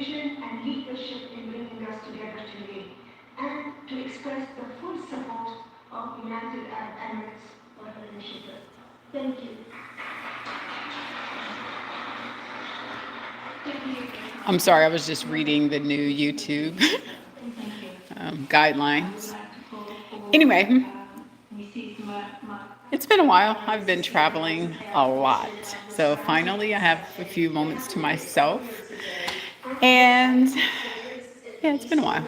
vision and leadership in bringing us together today, and to express the full support of United Arab Emirates for her initiative. Thank you. I'm sorry, I was just reading the new YouTube guidelines. Anyway, it's been a while. I've been traveling a lot. So finally, I have a few moments to myself. And yeah, it's been a while.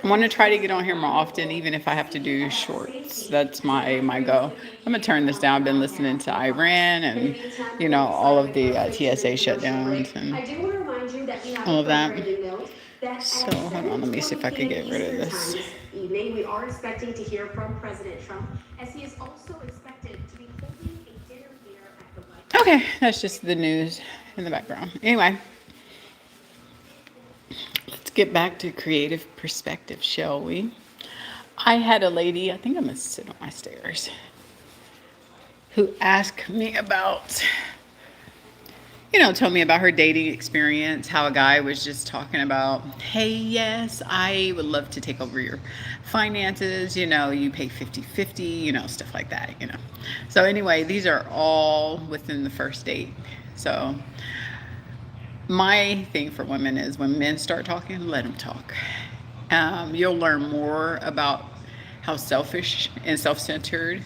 I want to try to get on here more often, even if I have to do shorts. That's my goal. I'm gonna turn this down. I've been listening to Iran and all of the TSA shutdowns and all of that. So hold on, let me see if I could get rid of this. Evening, we are expecting to hear from President Trump, as he is also expected to be holding a dinner here at the White House. Okay, that's just the news in the background. Anyway, let's get back to creative perspective, shall we? I had a lady, I think I'm gonna sit on my stairs, who asked me about, told me about her dating experience, how a guy was just talking about, hey, yes, I would love to take over your finances, you pay 50-50, stuff like that, So anyway, these are all within the first date. So my thing for women is when men start talking, let them talk. You'll learn more about how selfish and self-centered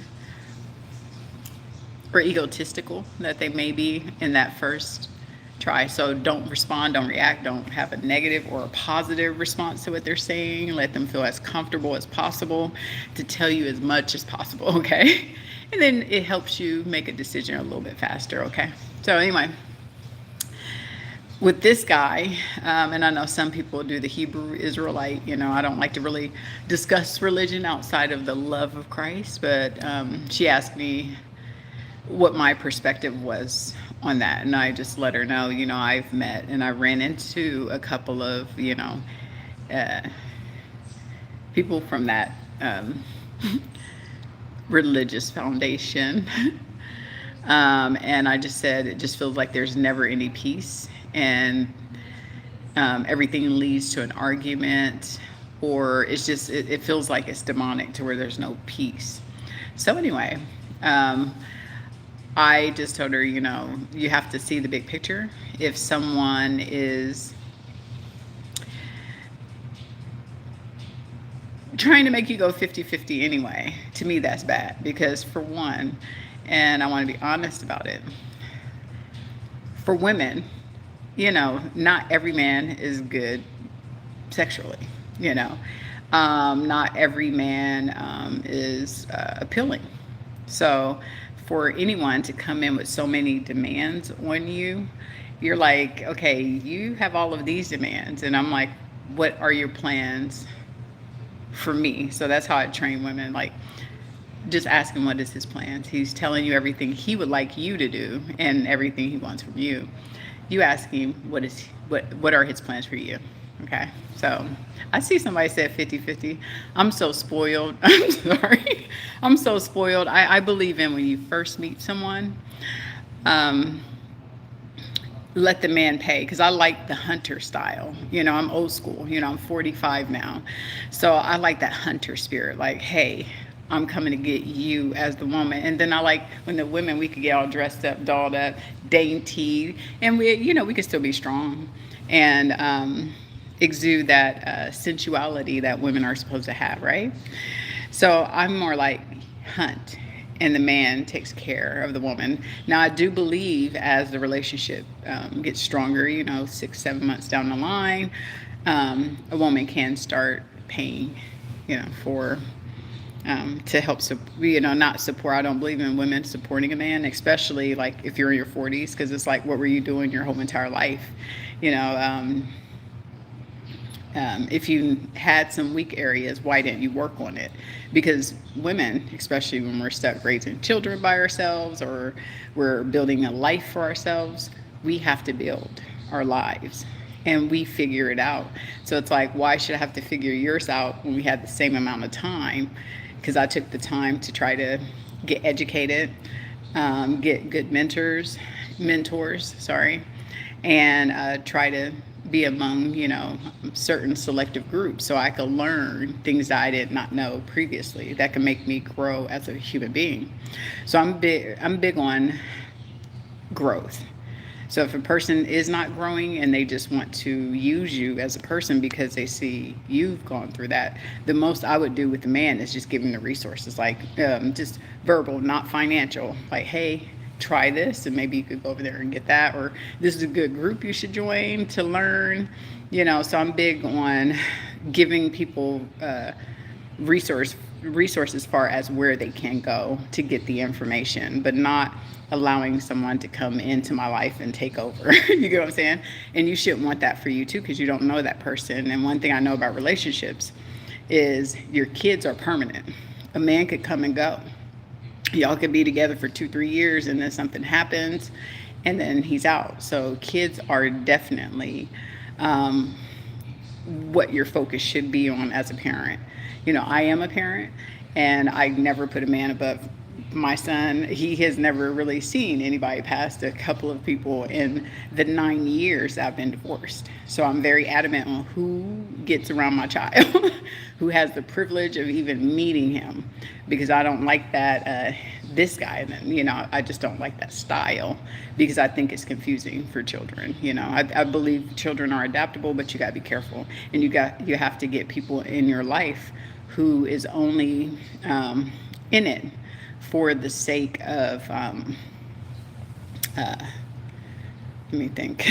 or egotistical that they may be in that first try. So don't respond, don't react, don't have a negative or a positive response to what they're saying. Let them feel as comfortable as possible to tell you as much as possible, okay? And then it helps you make a decision a little bit faster, okay? So anyway, with this guy, and I know some people do the Hebrew Israelite, I don't like to really discuss religion outside of the love of Christ, but she asked me what my perspective was on that, and I just let her know, I've met and I ran into a couple of, people from that religious foundation, and I just said it just feels like there's never any peace, and everything leads to an argument, or it's just it feels like it's demonic to where there's no peace. So anyway, I just told her, you have to see the big picture. If someone is trying to make you go 50-50 anyway, to me that's bad, because for one, and I want to be honest about it, for women, not every man is good sexually, not every man is appealing. So for anyone to come in with so many demands on you, you're like, okay, you have all of these demands, and I'm like, what are your plans for me? So that's how I train women, like, just ask him what is his plans. He's telling you everything he would like you to do and everything he wants from you. You ask him what are his plans for you. Okay, so I see somebody said 50-50. I'm so spoiled. I'm sorry. I'm so spoiled. I believe in when you first meet someone, let the man pay, because I like the hunter style. I'm old school. I'm 45 now. So I like that hunter spirit. Like, hey, I'm coming to get you as the woman. And then I like when the women, we could get all dressed up, dolled up, dainty, and we could still be strong and exude that sensuality that women are supposed to have, right? So I'm more like hunt, and the man takes care of the woman. Now, I do believe as the relationship gets stronger, 6-7 months down the line, a woman can start paying, for to help, not support. I don't believe in women supporting a man, especially like if you're in your 40s, because it's like, what were you doing your whole entire life? If you had some weak areas, why didn't you work on it? Because women, especially when we're stuck raising children by ourselves or we're building a life for ourselves, we have to build our lives and we figure it out. So it's like, why should I have to figure yours out when we had the same amount of time? Because I took the time to try to get educated, get good mentors, and try to be among, certain selective groups so I could learn things that I did not know previously that can make me grow as a human being. So I'm big on growth. So if a person is not growing and they just want to use you as a person because they see you've gone through that, the most I would do with the man is just give him the resources, like just verbal, not financial. Like, hey, try this, and maybe you could go over there and get that, or this is a good group you should join to learn. So I'm big on giving people resources as far as where they can go to get the information, but not allowing someone to come into my life and take over. You get what I'm saying? And you shouldn't want that for you too, because you don't know that person. And one thing I know about relationships is your kids are permanent. A man could come and go. Y'all could be together for 2-3 years and then something happens and then he's out. So kids are definitely what your focus should be on as a parent. I am a parent, and I never put a man above my son. He has never really seen anybody past a couple of people in the 9 years I've been divorced. So I'm very adamant on who gets around my child, who has the privilege of even meeting him, because I don't like that, this guy, and I just don't like that style, because I think it's confusing for children. I believe children are adaptable, but you got to be careful, and you have to get people in your life who is only in it for the sake of, let me think,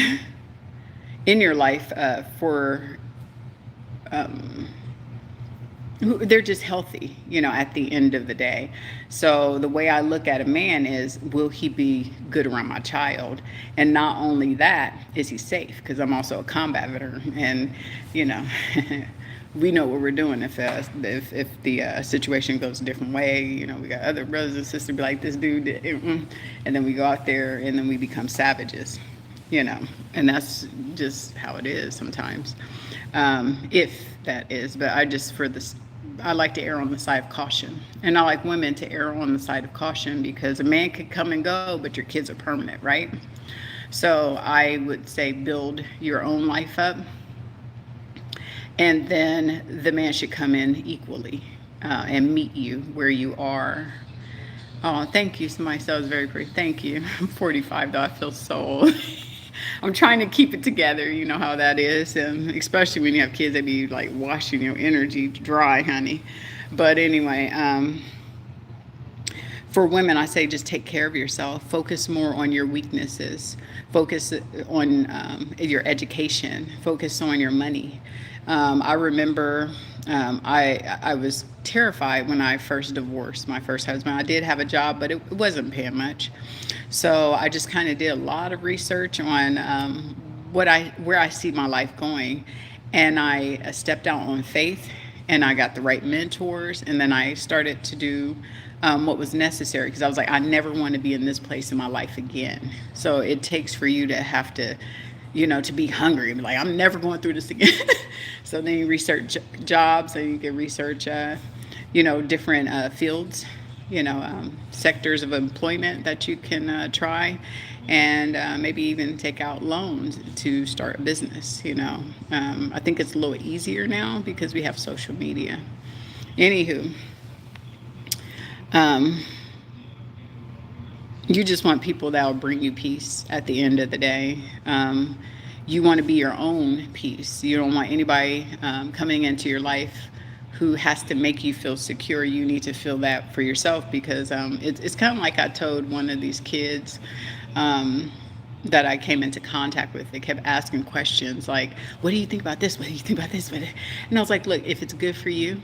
in your life for, they're just healthy, at the end of the day. So the way I look at a man is, will he be good around my child? And not only that, is he safe? Because I'm also a combat veteran, and, we know what we're doing if the situation goes a different way. We got other brothers and sisters be like, this dude, and then we go out there and then we become savages, and that's just how it is sometimes, if that is. But I like to err on the side of caution, and I like women to err on the side of caution, because a man could come and go, but your kids are permanent, right? So I would say build your own life up, and then the man should come in equally and meet you where you are. Oh, thank you. Somebody said I was very pretty. Thank you. I'm 45 though. I feel so old. I'm trying to keep it together. You know how that is. And especially when you have kids, they be like washing your energy dry, honey. But anyway, for women, I say just take care of yourself. Focus more on your weaknesses. Focus on your education. Focus on your money. I remember I was terrified when I first divorced my first husband. I did have a job, but it wasn't paying much. So I just kind of did a lot of research on where I see my life going. And I stepped out on faith, and I got the right mentors. And then I started to do what was necessary, because I was like, I never want to be in this place in my life again. So it takes for you to have to, to be hungry and be like, I'm never going through this again. So then you research jobs, and you can research, different fields, sectors of employment that you can try, and maybe even take out loans to start a business. I think it's a little easier now because we have social media. Anywho, you just want people that will bring you peace at the end of the day. You want to be your own peace. You don't want anybody coming into your life who has to make you feel secure. You need to feel that for yourself, because it's kind of like I told one of these kids that I came into contact with. They kept asking questions like, what do you think about this? What do you think about this? And I was like, look, if it's good for you,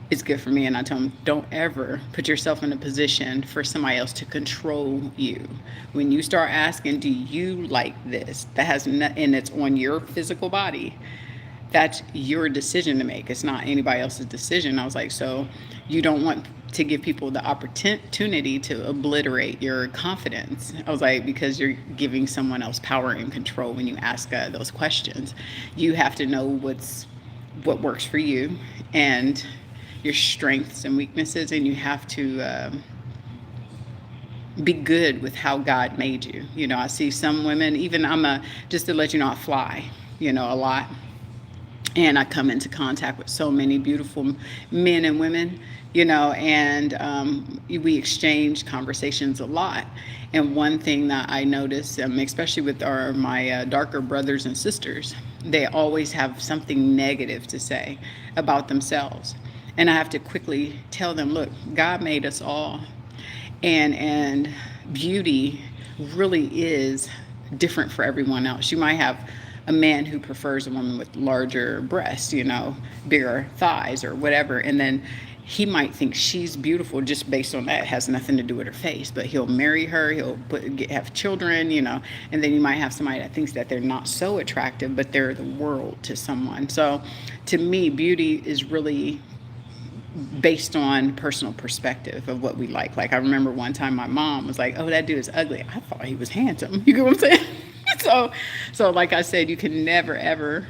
it's good for me. And I told them, don't ever put yourself in a position for somebody else to control you. When you start asking, do you like this? That has nothing, and it's on your physical body. That's your decision to make. It's not anybody else's decision. I was like, so you don't want to give people the opportunity to obliterate your confidence. I was like, because you're giving someone else power and control when you ask those questions. You have to know what works for you and your strengths and weaknesses, and you have to be good with how God made you. You know, I see some women, even just to let you know, I fly, a lot. And I come into contact with so many beautiful men and women, and we exchange conversations a lot. And one thing that I notice, especially with my darker brothers and sisters, they always have something negative to say about themselves. And I have to quickly tell them, look, God made us all, and beauty really is different for everyone else. You might have a man who prefers a woman with larger breasts, bigger thighs or whatever, and then he might think she's beautiful just based on that. It has nothing to do with her face, but he'll marry her, have children, and then you might have somebody that thinks that they're not so attractive, but they're the world to someone. So to me, beauty is really based on personal perspective of what we like. Like I remember one time my mom was like, "Oh, that dude is ugly." I thought he was handsome. You get what I'm saying? So like I said, you can never ever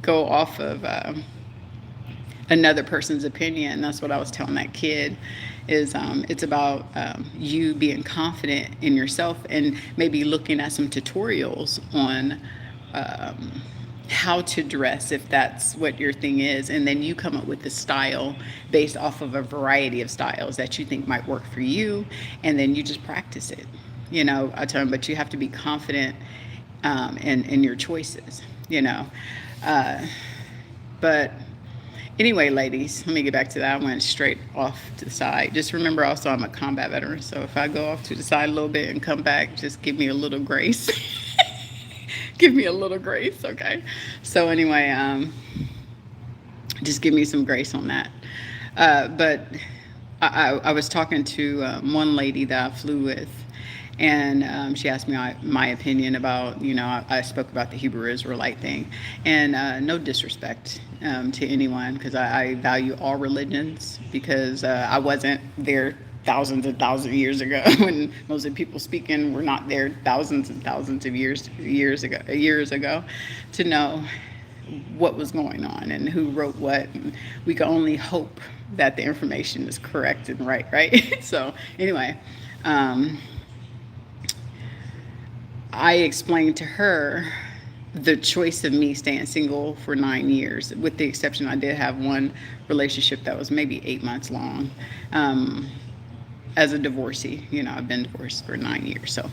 go off of another person's opinion. That's what I was telling that kid. Is it's about you being confident in yourself and maybe looking at some tutorials on how to dress if that's what your thing is, and then you come up with the style based off of a variety of styles that you think might work for you, and then you just practice it. I tell them, but you have to be confident in your choices. But anyway, ladies, let me get back to that. I went straight off to the side. Just remember also I'm a combat veteran, so if I go off to the side a little bit and come back, just give me a little grace. Give me a little grace, okay? So anyway, just give me some grace on that. But I was talking to one lady that I flew with, and she asked me my opinion about, I spoke about the Hebrew Israelite thing, and no disrespect to anyone, because I value all religions, because I wasn't there thousands and thousands of years ago when most of the people speaking were not there thousands and thousands of years ago to know what was going on and who wrote what. And we can only hope that the information is correct and right? So anyway, I explained to her the choice of me staying single for 9 years, with the exception I did have one relationship that was maybe 8 months long. As a divorcee, I've been divorced for 9 years. So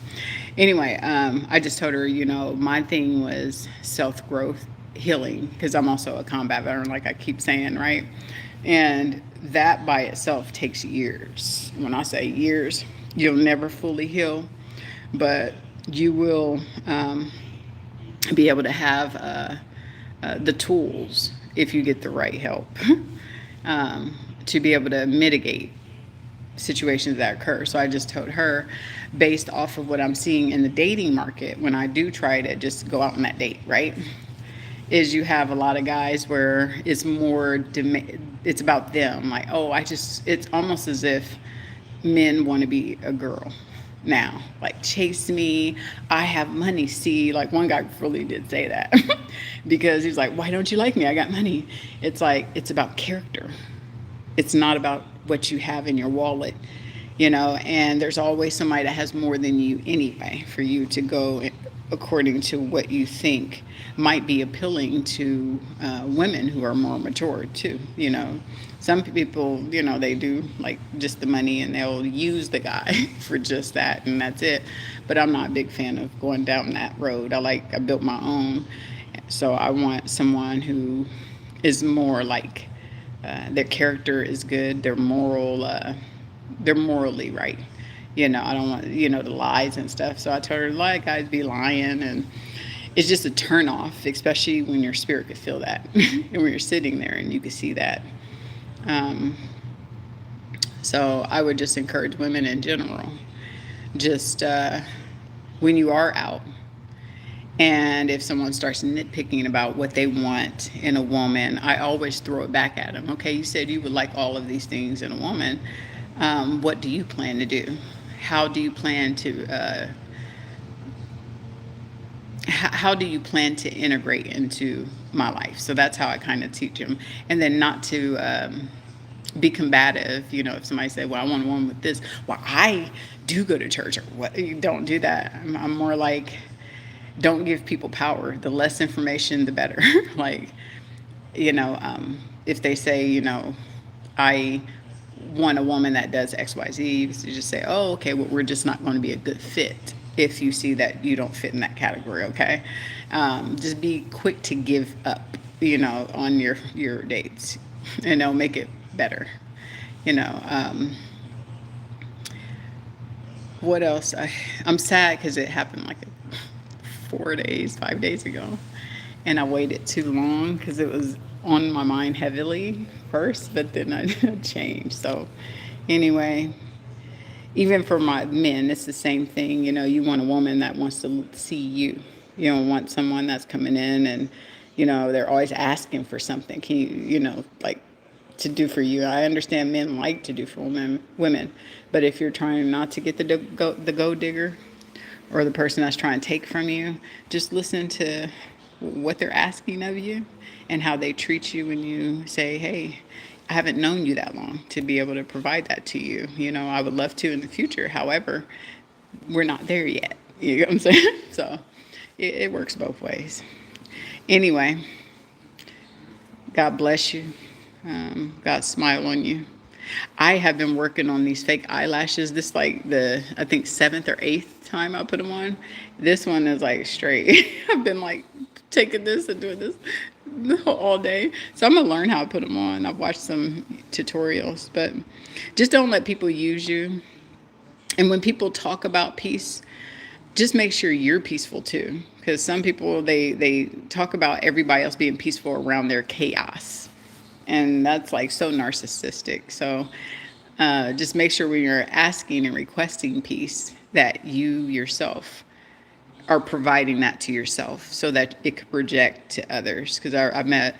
anyway, I just told her, my thing was self-growth, healing, because I'm also a combat veteran, like I keep saying, right? And that by itself takes years. When I say years, you'll never fully heal, but you will be able to have the tools, if you get the right help, to be able to mitigate situations that occur. So I just told her, based off of what I'm seeing in the dating market, when I do try to just go out on that date, right, is you have a lot of guys where it's more it's about them, like, it's almost as if men want to be a girl now, like, chase me, I have money. See, like, one guy really did say that because he's like, why don't you like me, I got money. It's like, it's about character. It's not about what you have in your wallet, and there's always somebody that has more than you anyway for you to go according to what you think might be appealing to women who are more mature too. Some people, they do like just the money, and they'll use the guy for just that, and that's it. But I'm not a big fan of going down that road. I built my own, so I want someone who is more like, their character is good, they're morally right. I don't want, the lies and stuff. So I told her, like, guys be lying, and it's just a turn off, especially when your spirit could feel that and when you're sitting there and you can see that. So I would just encourage women in general, just when you are out, and if someone starts nitpicking about what they want in a woman, I always throw it back at them. Okay, you said you would like all of these things in a woman. What do you plan to do? How do you plan to how do you plan to integrate into my life? So that's how I kind of teach them. And then not to be combative. If somebody say, well, I want a woman with this, well, I do go to church or what. You don't do that. I'm more like, don't give people power. The less information, the better. Like, you know, if they say, you know, I want a woman that does XYZ, you just say, oh, okay, well, we're just not going to be a good fit if you see that you don't fit in that category, okay? Just be quick to give up, you know, on your dates, and they'll make it better, you know. What else? I'm sad because it happened like 4 days, 5 days ago, and I waited too long because it was on my mind heavily first, but then I changed. So, anyway, even for my men, it's the same thing. You know, you want a woman that wants to see you. You don't want someone that's coming in and, you know, they're always asking for something. Can you, you know, like to do for you? I understand men like to do for women, but if you're trying not to get the go digger or the person that's trying to take from you, just listen to what they're asking of you and how they treat you when you say, hey, I haven't known you that long to be able to provide that to you. You know, I would love to in the future. However, we're not there yet. You know what I'm saying? So it works both ways. Anyway, God bless you. God smile on you. I have been working on these fake eyelashes. This like the, I think, 7th or 8th time I put them on. This one is like straight. I've been like taking this and doing this all day. So I'm going to learn how to put them on. I've watched some tutorials, but just don't let people use you. And when people talk about peace, just make sure you're peaceful too. Because some people, they talk about everybody else being peaceful around their chaos. And that's like so narcissistic. So just make sure when you're asking and requesting peace that you yourself are providing that to yourself so that it could project to others. Because I met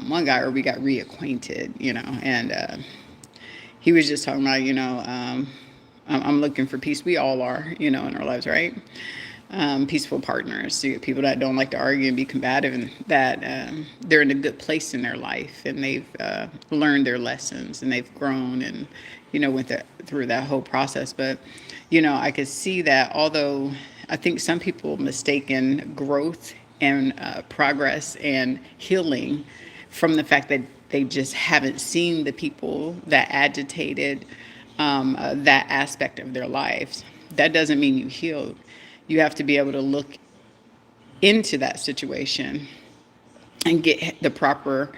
one guy where we got reacquainted, you know, and he was just talking about, you know, I'm looking for peace. We all are, you know, in our lives, right? Peaceful partners. So you get people that don't like to argue and be combative, and that they're in a good place in their life, and they've learned their lessons, and they've grown, and you know went through that whole process. But you know, I could see that although I think some people mistaken growth and progress and healing from the fact that they just haven't seen the people that agitated that aspect of their lives. That doesn't mean you healed. You have to be able to look into that situation and get the proper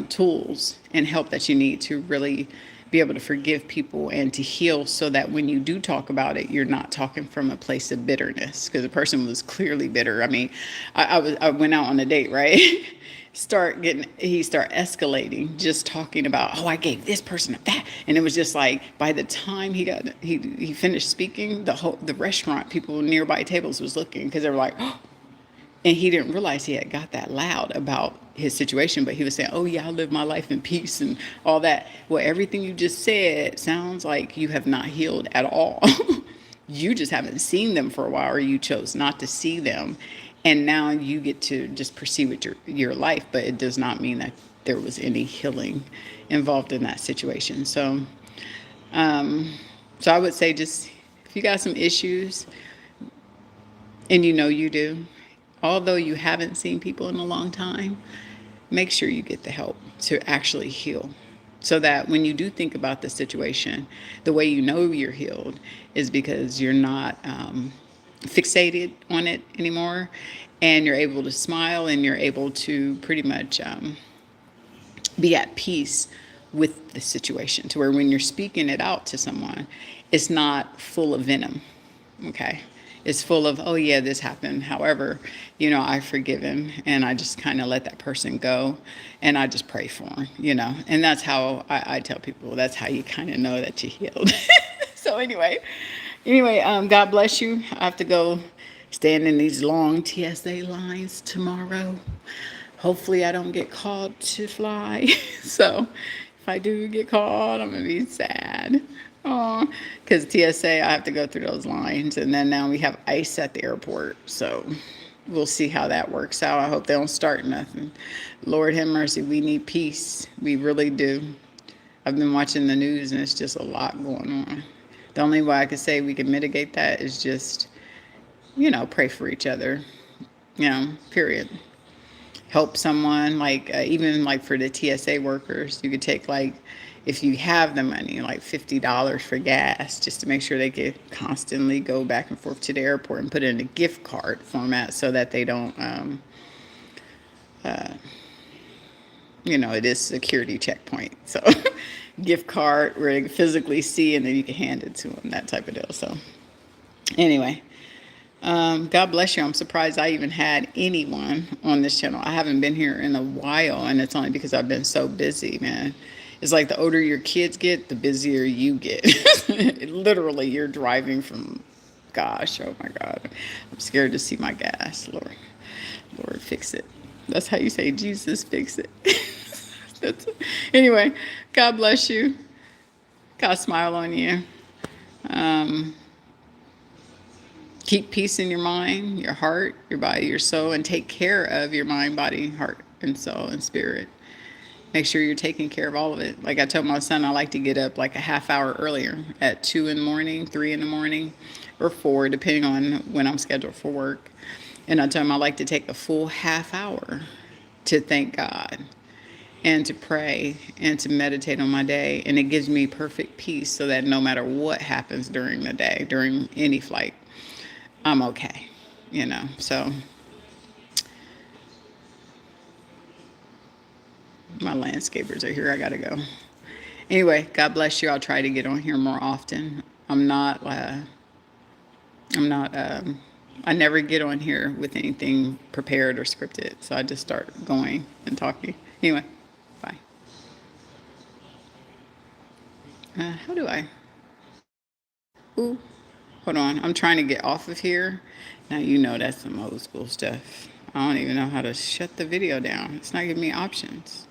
tools and help that you need to really be able to forgive people and to heal, so that when you do talk about it, you're not talking from a place of bitterness, because the person was clearly bitter. I mean, I went out on a date, right? He start escalating, just talking about, oh, I gave this person that, and it was just like by the time he finished speaking, the restaurant people nearby tables was looking, because they were like, oh. And he didn't realize he had got that loud about his situation, but he was saying, oh yeah, I live my life in peace and all that. Well, everything you just said sounds like you have not healed at all. You just haven't seen them for a while, or you chose not to see them. And now you get to just proceed with your life, but it does not mean that there was any healing involved in that situation. So I would say, just if you got some issues, and you know you do, although you haven't seen people in a long time, make sure you get the help to actually heal. So that when you do think about the situation, the way you know you're healed is because you're not fixated on it anymore, and you're able to smile, and you're able to pretty much be at peace with the situation, to where when you're speaking it out to someone, it's not full of venom. Okay. It's full of, oh yeah, this happened. However, you know, I forgive him, and I just kind of let that person go, and I just pray for him, you know. And that's how I tell people, that's how you kind of know that you healed. So anyway, God bless you. I have to go stand in these long TSA lines tomorrow. Hopefully I don't get called to fly. So if I do get called, I'm going to be sad. Oh, because TSA, I have to go through those lines. And then now we have ICE at the airport. So we'll see how that works out. I hope they don't start nothing. Lord have mercy. We need peace. We really do. I've been watching the news, and it's just a lot going on. The only way I could say we can mitigate that is just, pray for each other, period. Help someone, like even like for the TSA workers, you could take like, if you have the money, like $50 for gas, just to make sure they could constantly go back and forth to the airport, and put it in a gift card format so that they don't, it is security checkpoint. So gift card where they can physically see and then you can hand it to them, that type of deal. So anyway, God bless you. I'm surprised I even had anyone on this channel. I haven't been here in a while, and it's only because I've been so busy, man. It's like the older your kids get, the busier you get. Literally, you're driving from, gosh, oh my God. I'm scared to see my gas. Lord, fix it. That's how you say, Jesus, fix it. Anyway, God bless you. God smile on you. Keep peace in your mind, your heart, your body, your soul, and take care of your mind, body, heart, and soul, and spirit. Make sure you're taking care of all of it. Like I told my son, I like to get up like a half hour earlier, at 2 in the morning, 3 in the morning, or 4, depending on when I'm scheduled for work. And I told him I like to take a full half hour to thank God and to pray and to meditate on my day. And it gives me perfect peace so that no matter what happens during the day, during any flight, I'm okay, so my landscapers are here. I gotta go. Anyway, God bless you. I'll try to get on here more often. I never get on here with anything prepared or scripted. So I just start going and talking. Anyway, bye. How do I? Ooh. Hold on, I'm trying to get off of here. Now that's some old school stuff. I don't even know how to shut the video down. It's not giving me options.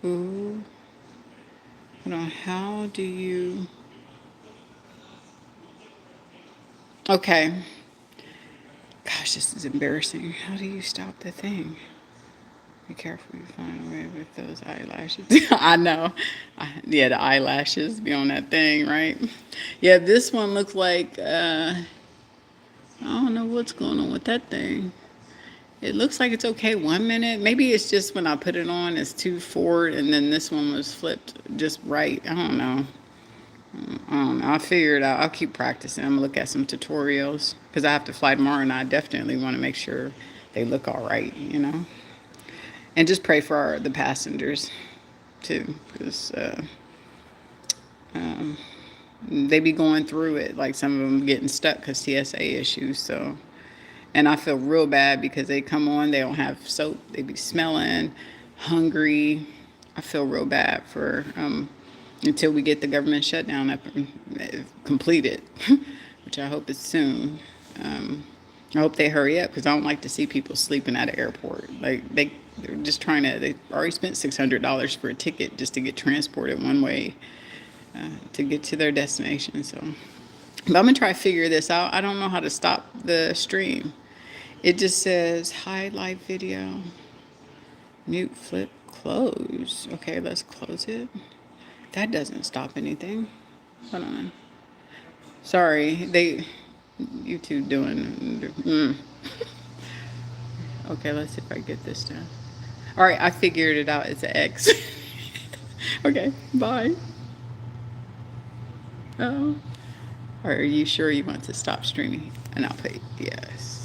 Ooh. Hold on, how do you... Okay. Gosh, this is embarrassing. How do you stop the thing? Be careful you find a way with those eyelashes. I know. Yeah, the eyelashes be on that thing, right? Yeah, this one looks like, I don't know what's going on with that thing. It looks like it's okay 1 minute. Maybe it's just when I put it on, it's too forward, and then this one was flipped just right. I don't know. I'll figure it out. I'll keep practicing. I'm going to look at some tutorials because I have to fly tomorrow, and I definitely want to make sure they look all right, And just pray for the passengers, too, because they be going through it. Like some of them getting stuck because TSA issues. So, and I feel real bad because they come on, they don't have soap. They be smelling, hungry. I feel real bad for until we get the government shutdown up and completed, which I hope is soon. I hope they hurry up because I don't like to see people sleeping at an airport. Like they're just they already spent $600 for a ticket just to get transported one way to get to their destination. So, but I'm gonna try to figure this out. I don't know how to stop the stream. It just says hide live video, mute, flip, close. Okay, let's close it. That doesn't stop anything. Hold on. Sorry, YouTube doing. Okay, let's see if I get this done. All right, I figured it out. It's an X. Okay, bye. Oh, are you sure you want to stop streaming? And I'll put yes.